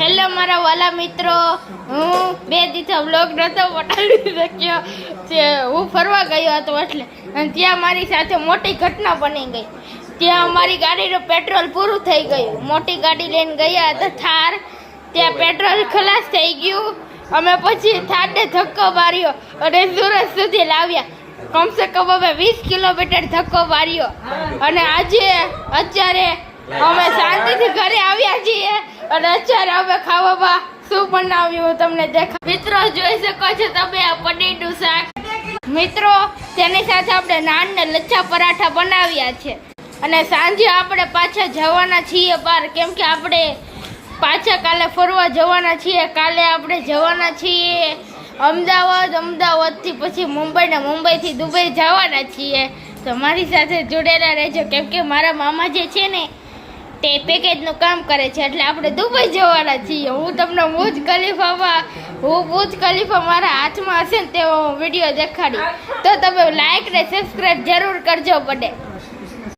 Hello મારા વાલા મિત્રો, હું 2 દિવસ વ્લોગ નતો પટાવી શક્યો જે હું ફરવા ગયો હતો એટલે, અને ત્યાં મારી સાથે મોટી ઘટના બની ગઈ. ત્યાં અમારી ગાડીનું પેટ્રોલ પૂરું થઈ ગયું. મોટી ગાડી લઈને ગયા હતા થાર, ત્યાં પેટ્રોલ ખલાસ થઈ ગયું. અમે પછી થારને ધક્કો માર્યો અને સુરત સુધી લાવ્યા. કમસે કમ અમે 20 કિલોમીટર ધક્કો માર્યો અને અત્યારે અમે શાંતિથી ઘરે આવ્યા છીએ. અને અત્યારે અમે ખાવામાં શું બનાવ્યું તમને દેખા. મિત્રો જોઈ શકો છો તમે આ પનીરનું શાક. મિત્રો તેની સાથે આપણે નાન ને લચ્છા પરાઠા બનાવ્યા છે. અને સાંજે આપણે પાછા જવાના છીએ બહાર, કેમ કે આપણે પાછા કાલે ફરવા જવાના છીએ. કાલે આપણે જવાના છીએ અમદાવાદથી પછી મુંબઈ ને મુંબઈથી દુબઈ જવાના છીએ. તો મારી સાથે જોડેલા રહેજો, કેમ કે મારા મામા જે છે ને તે પેકેજનું કામ કરે છે, એટલે આપણે દુબઈ જવાના છીએ. હું તમને બુર્જ ખલીફા મારા હાથમાં હશે ને તેવો વિડીયો દેખાડી. તો તમે લાઈક ને સબસ્ક્રાઈબ જરૂર કરજો પડે.